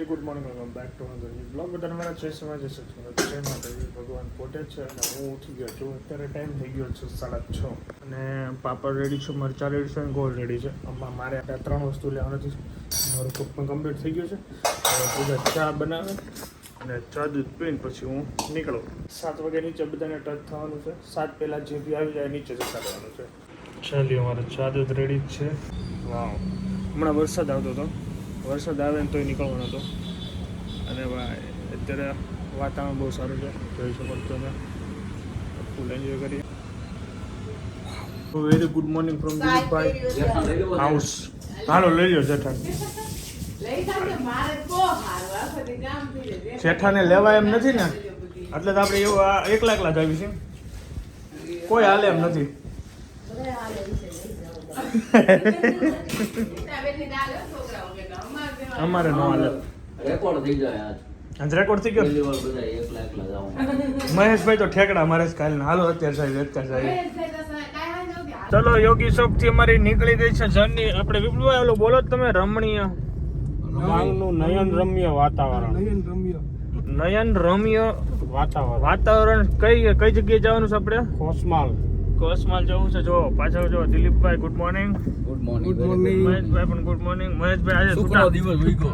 Good morning welcome back to another new blog. બધાને મારા જય સમાજ જય સચિન જય માતાજી. ભગવાન પોતે છે અને હું ઉઠી ગયો છું. અત્યારે ટાઈમ થઈ ગયો છે 6:30 અને પાપડ રેડી છે, મરચાં રેડી છે અને ગોળ રેડી છે. આમાં મારે આ 3 વસ્તુ લેવાની છે. મારું કપ પણ કમ્પ્લીટ થઈ ગયું છે. હવે પૂજા ચા બનાવે અને ચા દૂધ પીને પછી હું નીકળું. 7 વાગે નીચે બધાને ટચ થવાનું છે. 7 પહેલાં જે બી આવી જાય નીચે જતા રહેવાનું છે. ચાલીએ, અમારે ચા દૂધ રેડી જ છે. વાવ, હમણાં વરસાદ આવતો હતો. વરસાદ આવે ને તોય નીકળવાનો હતો. અને ભાઈ અત્યારે વાતાવરણ બહુ સારું છે, જોઈ શકો છો તમે. ફૂલ એન્જોય કરીએ. Very good morning from Dilipbhai house. હાલો લઈ લો જેઠાને. જેઠાને લેવા એમ નથી ને, એટલે તો આપણે એવું એકલા જ આવી છે. કોઈ હાલે એમ નથી. અમારે નો હાલે. રેકોર્ડ થઈ જાય આજ રેકોર્ડ થઈ ગયો. મહેશભાઈ તો ઠેકડા મારે જ કાલે. હાલો અત્યારે સાહેબ. ચલો યોગી શોપ થી અમારી નીકળી ગઈ છે જર્ની. આપણે વિપુલભાઈ ઓલો બોલો તમે. રમણીય ડાંગનું નયન રમ્ય વાતાવરણ. નયન રમ્ય વાતાવરણ. કઈ જગ્યાએ જવાનું છે આપણે? કોસમાલ જવું છે. જો પાછળ જો દિલીપભાઈ ગુડ મોર્નિંગ. ગુડ મોર્નિંગ મહેશભાઈ પણ ગુડ મોર્નિંગ. મહેશભાઈ આજે સુખનો દિવસ ઉગ્યો.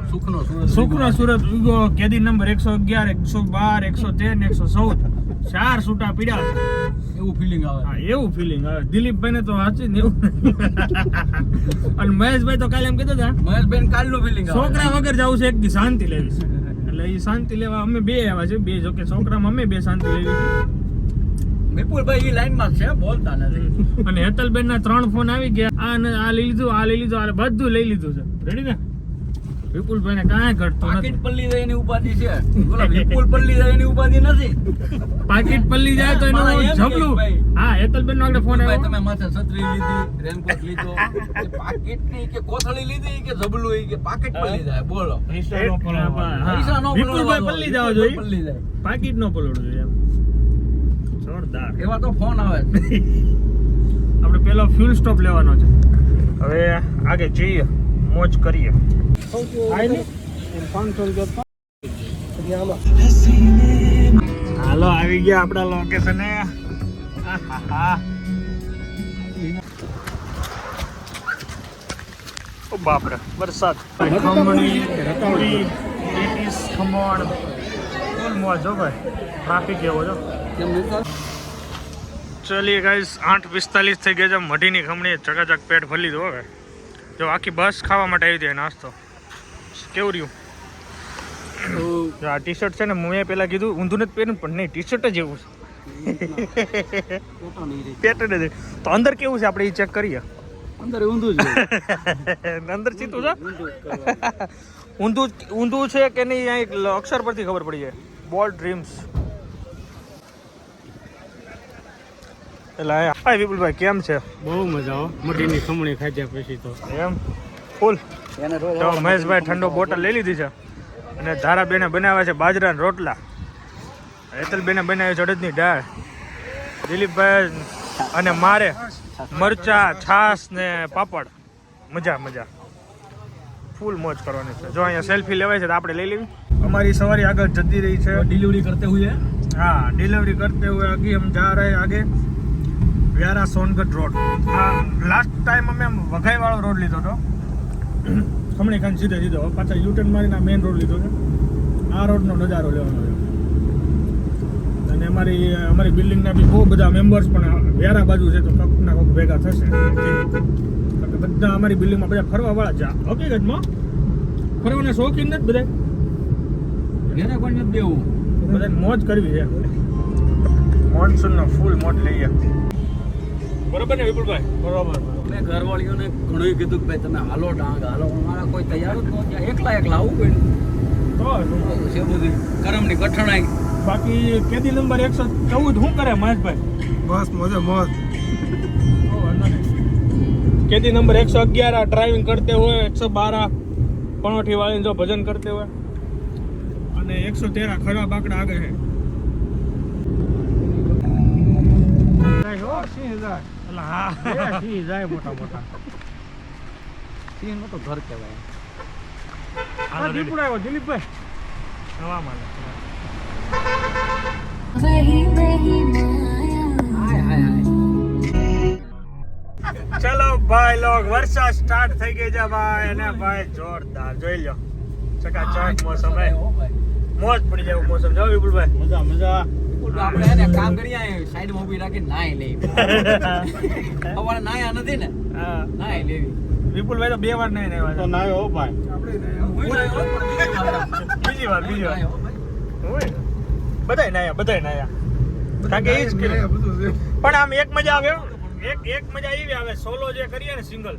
સુખનો સુરત ઉગ્યો. કેદી નંબર 111 112 113 114 4 સૂટા પીડ્યા. એવું ફીલિંગ આવે. હા, એવું ફીલિંગ આવે. દિલીપભાઈ ને તો સાચી ને એવું. અને મહેશભાઈ તો કાલે એમ કીધું હતા મહેશભાઈ કાલનું ફીલિંગ આવે. છોકરા વગર જવું છે, એક દી શાંતિ લેવી છે. એટલે એ શાંતિ લેવા અમે બે આવ્યા છે. બે જોકે છોકરામાં અમે બે શાંતિ લેવી છે. વિપુલભાઈ લાઈન માં છે, બોલતા નથી. અને હેતલબેન ના 3 ફોન આવી ગયા. આ લઈ લીધું, આ લઈ લીધું, આ બધું લઈ લીધું છે. રેડી ને? વિપુલભાઈ ને કાંઈ ઘટતું પાકીટ પલ્લી જાય એની ઉપાધિ છે. બોલો વિપુલ પલ્લી જાય એની ઉપાધિ નથી. પાકીટ પલ્લી જાય તો એનું જબલું. હા, હેતલબેન નો આગળ ફોન આવ્યો. તમે માથે છત્રી લીધી, રેનકોટ લીધો, પાકીટ ની કે કોથળી લીધી કે જબલું કે પાકીટ પલ્લી જાય. બોલો વિપુલભાઈ પલ્લી જાવ જોઈએ, પલ્લી જાય, પાકીટ નો પલળવું જોઈએ. જોરદાર. એવા તો ફોન આવે. આપણે પેલો ફ્યુલ સ્ટોપ લેવાનો છે. હવે આગે જઈએ, મોજ કરીએ. હાલો આવી ગયા આપણા લોકેશને. ઓ બાપરે વરસાદ. ખમણી રતોડી પેટીસ ખમણ ફૂલ મોજ. હો ભાઈ, ટ્રાફિક એવો જો. ચલીએ ગાઈસ, 8:45 થઈ ગયા છે. મઢીની ખમણી ચકાચક પેટ ભરી દો. હવે જો આખી બસ ખાવા માટે આવી હતી નાસ્તો. કેવું રહ્યું? જો આ ટી શર્ટ છે ને, મેં પેલા કીધું ઊંધું નથી પહેર્યું, પણ નહીં, ટી શર્ટ જ એવું છે. પેટર્ન જ. તો અંદર કેવું છે આપણે એ ચેક કરીએ. અંદર ઊંધું છે. અંદર સીધું છે. ઊંધું છે કે નહીં અહીં અક્ષર પરથી ખબર પડી જાય. Bold dreams. એટલે હા વિપુલભાઈ કેમ છે? બહુ મજા આવે. મઢીની ખમણી ખાધ્યા પછી તો એમ ફૂલ. તો મહેશભાઈ ઠંડો બોટલ લઈ લીધી છે. અને ધારાબેને બનાવ્યા છે બાજરાના રોટલા. હેતલબેને બનાવી છે અડદની દાળ. દિલીપભાઈ અને મારે મરચા, છાશ ને પાપડ. મજા ફૂલ મોજ કરવાની છે. જો અહીંયા સેલ્ફી લેવાય છે તો આપણે લઈ લેવી. અમારી સવારી આગળ જતી રહી છે. डिलीवरी करते हुए हाँ, डिलीवरी करते हुए आगे हम जा रहे हैं आगे વ્યારા સોનગઢ રોડ. હા, લાસ્ટ ટાઈમ અમે વઘાઈ વાળો રોડ લીધો હતો. ખમણી ખાન સીધો પાછા યુટર્ન મારીને મેઇન રોડ લીધો છે. આ રોડનો નજારો લેવાનો છે. અને અમારી બિલ્ડિંગના બી બહુ બધા મેમ્બર્સ પણ વ્યારા બાજુ છે, તો કપના કોક ભેગા થશે. બધા અમારી બિલ્ડિંગમાં બધા ફરવા વાળા છે. હકીકતમાં ફરવાના શોખીન નથી બધા. એને કોઈ નથી દેવું. બધાને મોજ કરવી છે. મોન્સૂનનો ફૂલ મોજ લઈએ. બરોબર ને વિપુલભાઈ? બરોબર. મેં ઘરવાળીઓને ઘણું કીધું કે ભાઈ તમે હાલો ડાંગ હાલો. મારા કોઈ તૈયાર જ નહોતા. એકલા આવું કોઈ તો છે બધી કરમની કઠણાઈ. બાકી કેદી નંબર 114 શું કરે મહેશભાઈ? બસ મોજ. કેદી નંબર 111 ડ્રાઇવિંગ કરते हुए 112 પણોઠી વાળીને જો ભજન કરते हुए અને 113 ખરા બાકડા આગળ છે. હા સિંહ જાય મોટા. સિંહનું તો ઘર કહેવાય. હા દીપડો આવ્યો દિલીપભાઈ હવા માલે ચલો ભાઈ લોગ વરસાદ સ્ટાર્ટ થઈ ગઈ છે ભાઈ અને ભાઈ જોરદાર જોઈ લો ચકાચક મોસમ હે મોજ પડી જાય મોસમ જો વિપુલભાઈ મજા મજા આપણે એને કામ કરી આયા સાઈડમાં ઊભી રાખીને નાઈ લેવી અમારે નાયા નથી ને હા નાઈ લેવી વિપુલભાઈ તો 2 વાર નહીં તો આવ્યા નાયો હો ભાઈ બીજી વાર હોય બધાય નાયા કારણ કે એ જ કર્યું પણ આમ એક મજા આવે એક મજા એવી આવે સોલો જે કરીએ ને સિંગલ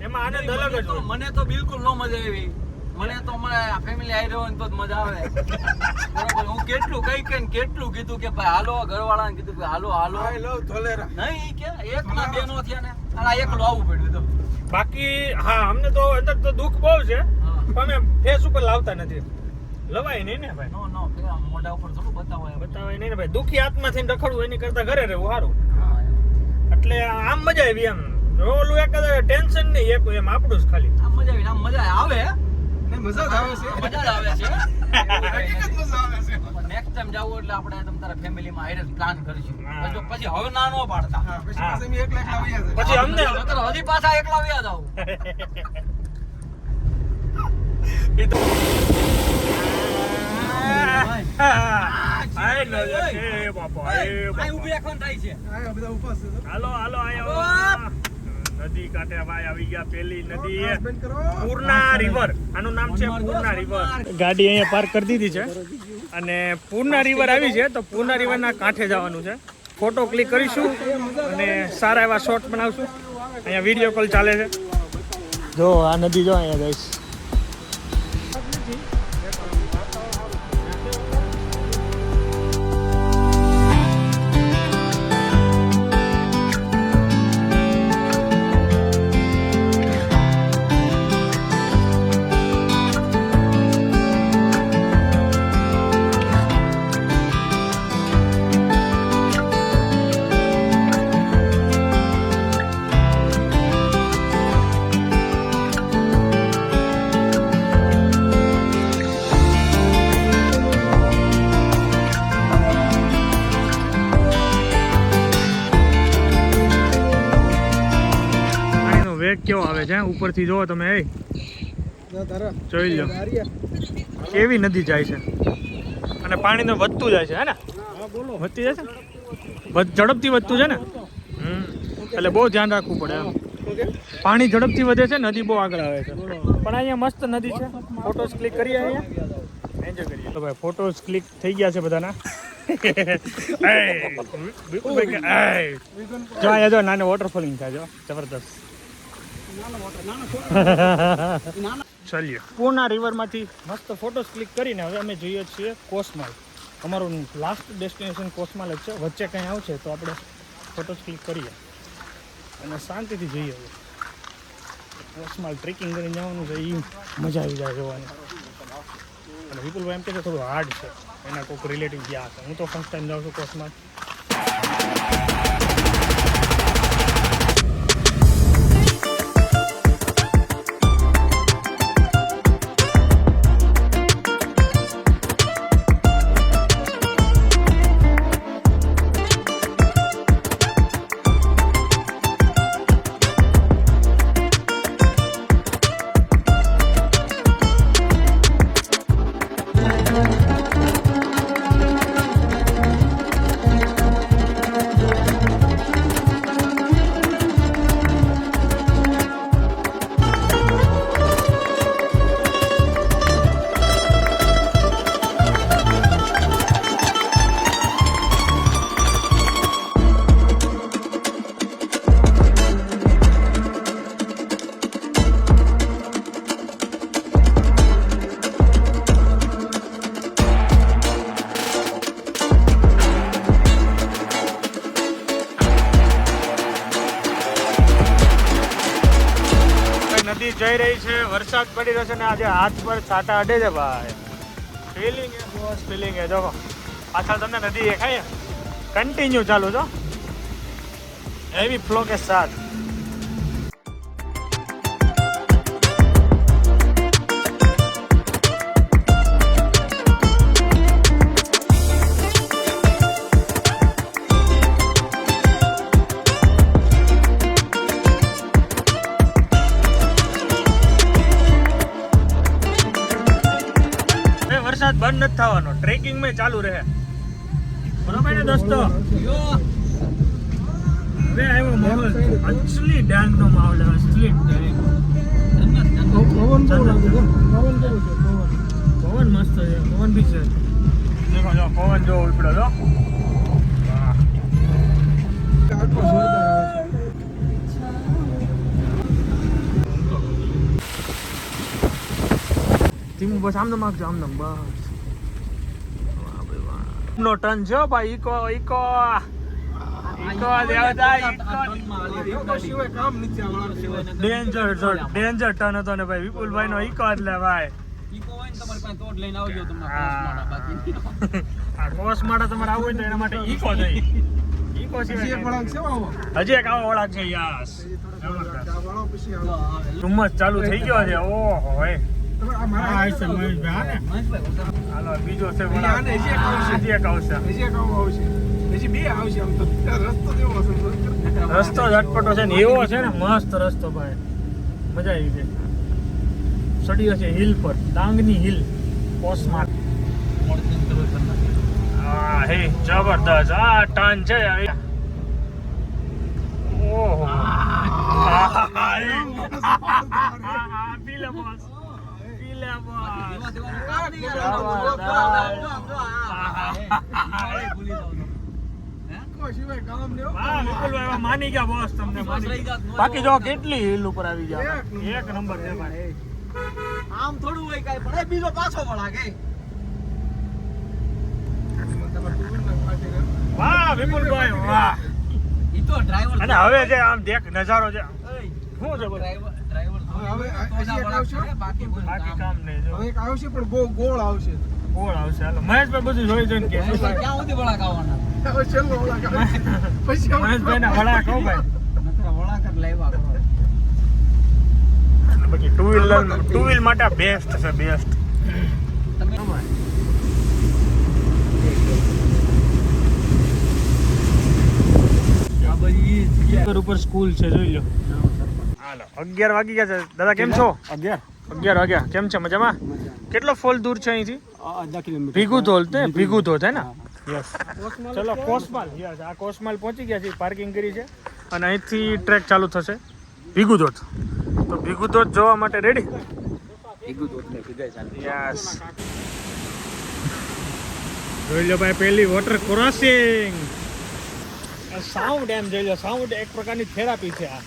એમાં આનંદ અલગ જ હોય મને તો બિલકુલ નો મજા આવી મને તો અમારે ફેમિલી આવી રહ્યો તો જ મજા આવે બરાબર હું કેટલું કેટલું કીધું કે ભાઈ હાલો ઘરવાળાને કીધું કે હાલો નહીં કે એક ના બે નો થયા ને આ એકલું આવવું પડ્યું તો બાકી હા અમને તો અંદર તો દુઃખ બહુ છે પણ અમે ફેસ ઉપર લાવતા નથી લવાય નહીં ને ભાઈ નો મોઢા ઉપર થોડું બતાવાય બતાવાય નહીં ને ભાઈ દુઃખી આત્મા થઈને રખડવું એની કરતા ઘરે રહેવું સારું એટલે આમ મજા આવી એમ ઓલું એક ટેન્શન નહીં એક એમ આપણું જ ખાલી આમ મજા આવે મજા જ આવે છે નેક્સ્ટ ટાઈમ જાવું એટલે આપણે તમારા ફેમિલીમાં આઈરસ પ્લાન કરીશું પછી હવે ના નો પાડતા પછી અમને હજી પાછા એકલા વ્યા જાવ હાલો આયા નદી કાંઠે ભાઈ આવી ગયા પેલી નદી પૂર્ણા રિવર આનું નામ છે પૂર્ણા રિવર ગાડી અહીંયા પાર્ક કરી દીધી છે અને પૂર્ણા રિવર આવી છે તો પૂર્ણા રિવરના કાંઠે જવાનું છે ફોટો ક્લિક કરીશું અને સારા એવા શોટ બનાવશું અહીંયા વિડીયો કોલ ચાલે છે જો આ નદી જો અહીંયા જઈશ કેવો આવે છે ઉપરથી જોવો તમે એ જોઈ લો કેવી નદી જાય છે અને પાણી તો વધતું જાય છે હે ને વધતી જાય છે ઝડપથી વધતું છે ને એટલે બહુ ધ્યાન રાખવું પડે એમ પાણી ઝડપથી વધે છે નદી બહુ આગળ આવે છે પણ અહીંયા મસ્ત નદી છે ફોટોસ ક્લિક કરીએ અહીંયા એન્જોય કરીએ તો ભાઈ ફોટોસ ક્લિક થઈ ગયા છે બધાના જો અહીંયા જો નાનો વોટરફોલિંગ થાય જો જબરદસ્ત ચાલીએ પૂર્ણા રિવરમાંથી મસ્ત ફોટોસ ક્લિક કરીને હવે અમે જઈએ છીએ કોસમાલ અમારું લાસ્ટ ડેસ્ટિનેશન કોસમાલ જ છે વચ્ચે કંઈ આવશે તો આપણે ફોટોસ ક્લિક કરીએ અને શાંતિથી જઈએ હવે કોસમાલ ટ્રેકિંગ કરીને જવાનું છે એ મજા આવી જાય જોવાની અને વિપુલભાઈ એમ કે છે થોડું હાર્ડ છે એના કોઈક રિલેટિવ ગયા હશે હું તો ફર્સ્ટ ટાઈમ જાઉં છું કોસમાલ નદી જઈ રહી છે વરસાદ પડી રહ્યો છે ને આજે હાથ પર છાંટા અડે છે ભાઈ ફિલિંગ હે બોસ ફિલિંગ હે જો પાછળ તમને નદી દેખાય કન્ટિન્યુ ચાલુ છો હેવી ફ્લો કે સાથ વરસાદ બંધ નથી થવાનો, ટ્રેકિંગ માં ચાલુ રહે. બરોબર ને દોસ્તો? હવે આવ્યો માહોલ, અસલી ડાંગ નો માહોલ, અસલી ડાંગ. પવન મસ્ત છે, પવન બી છે. દેખો જો પવન જો ઉપડ્યો જો. વાહ. ધીમું બસ આમ માગજો, આમ બસ. વાહ ભાઈ વાહ. નો ટન છે ભાઈ. ઈકો દેવતા ડેન્જર ટન હતો ને ભાઈ વિપુલભાઈ નો ઈકો એટલે ભાઈ. કોસમાડા તમારે આવવું હોય તો એના માટે ઈકો નહીં. ઈકો હજી એક આવો વળાંક છે. યસ, ધુમ્મસ ચાલુ થઈ ગયો છે. ઓહો ભાઈ. હાલો બીજો છે વળાંક. હજી એક આવશે. રસ્તો ઝટપટો છે ને એવો છે ને મસ્ત રસ્તો ભાઈ. મજા આવી ગઈ. ચડ્યો છે હિલ પર, ડાંગની હિલ કોસમાર. હા હે જબરદસ્ત. આ ટન છે. ઓહો પીલે બોસ, પીલે માની ગયા બોસ. તમને બાકી જો કેટલી હિલ ઉપર આવી ગયા. એક નંબર છે ભાઈ. આમ થોડું હોય કાઈ પણ બીજો પાછો વળાગે. વાહ વિપુલભાઈ વાહ. ઈ તો ડ્રાઈવર. અને હવે જે આમ દેખ નજારો છે શું છે બોલ. બાકી બાકી કામ નહીં. જો એક આવશે પણ ગોળ આવશે. કોણ આવશે? હાલો મહેશભાઈ બધું જોઈ જોઈને કે ક્યાં સુધી વળાક આવવાના? મહેશભાઈ ના વડા કહો ભાઈ. વળાક જ લાવ્યા કરો. બાકી ટુ વ્હીલ માટે બેસ્ટ છે, બેસ્ટ. ઉપર સ્કૂલ છે જોઈ લો. હાલો 11 વાગી ગયા છે. દાદા કેમ છો? 11 વાગ્યા. કેમ છે? મજામાં? કેટલો ફોલ દૂર છે અહીંથી? ભીગુ ધોલ તે ભીગુ ધોધ હે ને? યસ. ચલો કોસમાલ. યસ, આ કોસમાલ પહોંચી ગયા છે. પાર્કિંગ કરી છે અને અહીંથી ટ્રેક ચાલુ થશે ભીગુ ધોધ. તો ભીગુ ધોધ જોવા માટે રેડી? યસ. જોઈ લો ભાઈ પહેલી વોટર ક્રોસિંગ. સાઉન્ડ એમ જોઈ લો. સાઉન્ડ એક પ્રકારની થેરાપી છે. આ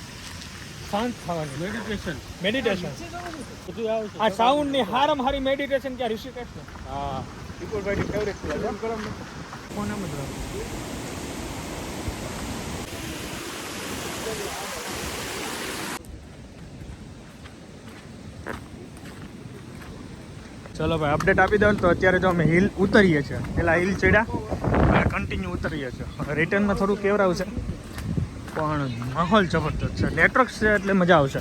શાંત થવાની મેડિટેશન. આ સાઉન્ડ ની હારામાં હારી મેડિટેશન ક્યાં ઋષિકેશ ને? હા, વિપુલભાઈ ની ફેવરેટ છે. ફોન એમ જ રાખો. ચલો ભાઈ અપડેટ આપી દઉં તો અત્યારે જો અમે હિલ ઉતરીએ છીએ. પેલા હિલ ચડ્યા, કન્ટિન્યુ ઉતરીએ છીએ. રિટર્નમાં થોડું કેવરાવું છે પણ માહોલ જબરદસ્ત છે. નેટવર્ક છે એટલે મજા આવશે.